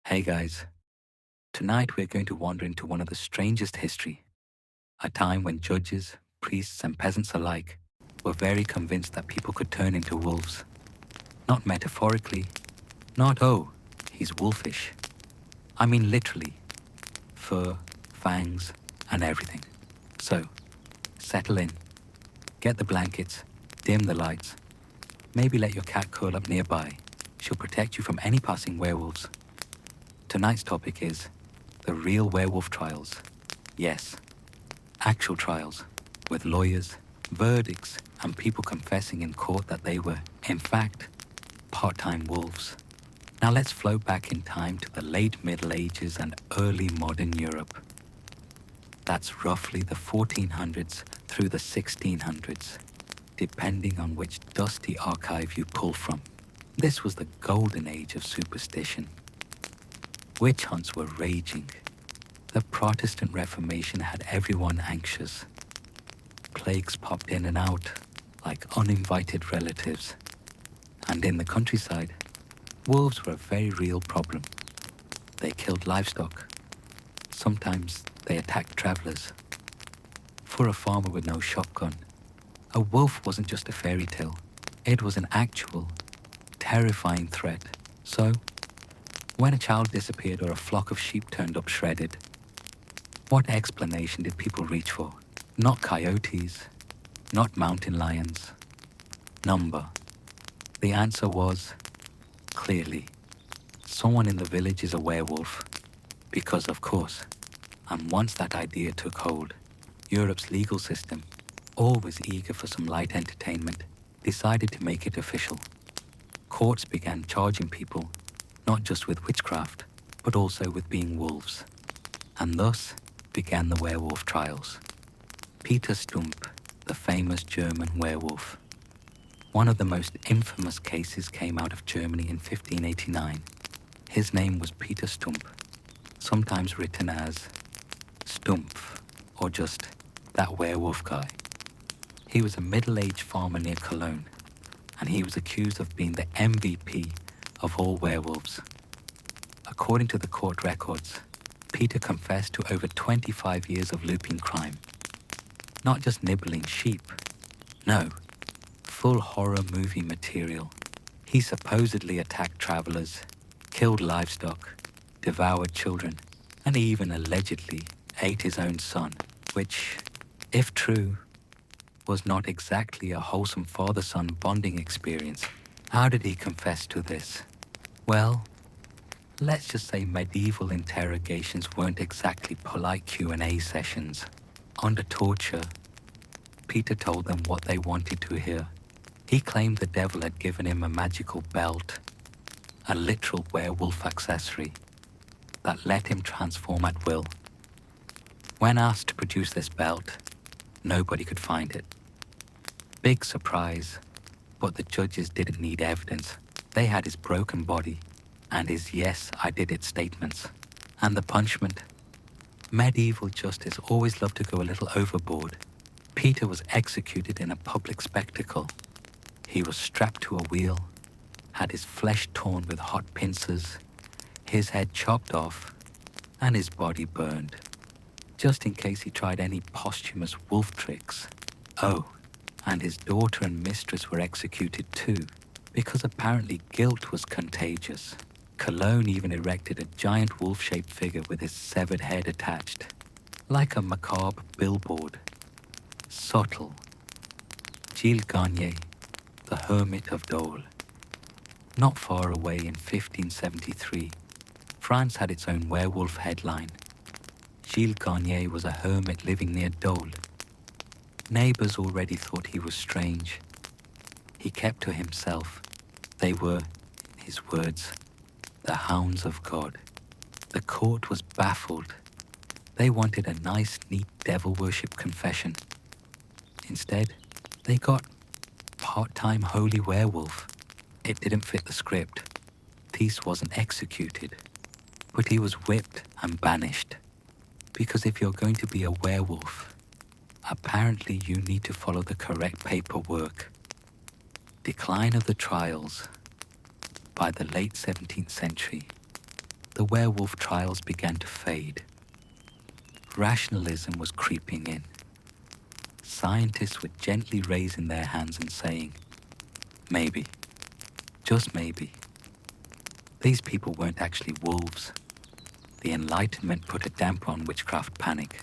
Hey guys, tonight we're going to wander into one of the strangest history, a time when judges, priests, and peasants alike were very convinced that people could turn into wolves. Not metaphorically, not, oh, he's wolfish. I mean literally, fur, fangs, and everything. So, settle in, get the blankets, dim the lights, maybe let your cat curl up nearby. She'll protect you from any passing werewolves. Tonight's topic is the real werewolf trials. Yes, actual trials, with lawyers, verdicts, and people confessing in court that they were, in fact, part-time wolves. Now let's float back in time to the late Middle Ages and early modern Europe. That's roughly the 1400s through the 1600s, depending on which dusty archive you pull from. This was the golden age of superstition. Witch hunts were raging. The Protestant Reformation had everyone anxious. Plagues popped in and out like uninvited relatives. And in the countryside, wolves were a very real problem. They killed livestock. Sometimes they attacked travelers. For a farmer with no shotgun, a wolf wasn't just a fairy tale. It was an actual, terrifying threat. So, when a child disappeared or a flock of sheep turned up shredded, what explanation did people reach for? Not coyotes, not mountain lions. Number. The answer was, clearly, someone in the village is a werewolf. Because of course, and once that idea took hold, Europe's legal system, always eager for some light entertainment, decided to make it official. Courts began charging people not just with witchcraft, but also with being wolves. And thus began the werewolf trials. Peter Stump, the famous German werewolf. One of the most infamous cases came out of Germany in 1589. His name was Peter Stump, sometimes written as Stumpf, or just that werewolf guy. He was a middle-aged farmer near Cologne, and he was accused of being the MVP of all werewolves. According to the court records, Peter confessed to over 25 years of looping crime. Not just nibbling sheep. No, full horror movie material. He supposedly attacked travelers, killed livestock, devoured children, and even allegedly ate his own son, which, if true, was not exactly a wholesome father-son bonding experience. How did he confess to this? Well, let's just say medieval interrogations weren't exactly polite Q&A sessions. Under torture, Peter told them what they wanted to hear. He claimed the devil had given him a magical belt, a literal werewolf accessory, that let him transform at will. When asked to produce this belt, nobody could find it. Big surprise, but the judges didn't need evidence. They had his broken body and his "yes, I did it" statements. And the punishment? Medieval justice always loved to go a little overboard. Peter was executed in a public spectacle. He was strapped to a wheel, had his flesh torn with hot pincers, his head chopped off, and his body burned, just in case he tried any posthumous wolf tricks. Oh, and his daughter and mistress were executed too, because apparently guilt was contagious. Cologne even erected a giant wolf-shaped figure with his severed head attached, like a macabre billboard. Subtle. Gilles Garnier, the Hermit of Dole. Not far away in 1573, France had its own werewolf headline. Gilles Garnier was a hermit living near Dole. Neighbors already thought he was strange. He kept to himself. They were, in his words, the hounds of God. The court was baffled. They wanted a nice, neat devil worship confession. Instead, they got part-time holy werewolf. It didn't fit the script. Thies wasn't executed, but he was whipped and banished. Because if you're going to be a werewolf, apparently you need to follow the correct paperwork. Decline of the trials. By the late 17th century, the werewolf trials began to fade. Rationalism was creeping in. Scientists were gently raising their hands and saying, maybe, just maybe, these people weren't actually wolves. The Enlightenment put a damper on witchcraft panic.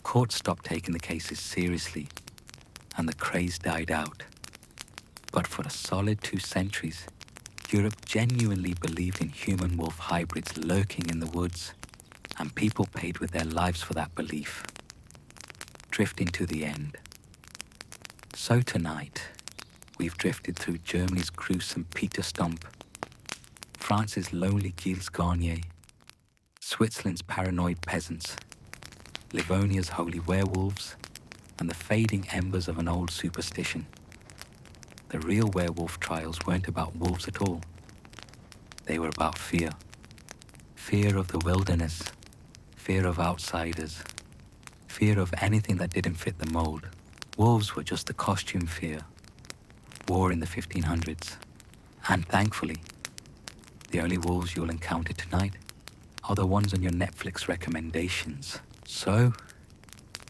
Courts stopped taking the cases seriously, and the craze died out. But for a solid 2 centuries, Europe genuinely believed in human-wolf hybrids lurking in the woods, and people paid with their lives for that belief, drifting to the end. So tonight, we've drifted through Germany's gruesome Peter Stump, France's lonely Gilles Garnier, Switzerland's paranoid peasants, Livonia's holy werewolves, and the fading embers of an old superstition. The real werewolf trials weren't about wolves at all. They were about fear. Fear of the wilderness, fear of outsiders, fear of anything that didn't fit the mold. Wolves were just the costume fear. War in the 1500s. And thankfully, the only wolves you'll encounter tonight are the ones on your Netflix recommendations. So,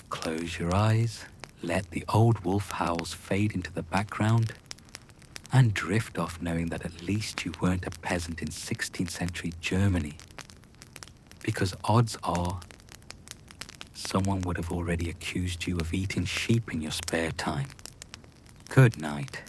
close your eyes, let the old wolf howls fade into the background, and drift off knowing that at least you weren't a peasant in 16th century Germany. Because odds are, someone would have already accused you of eating sheep in your spare time. Good night.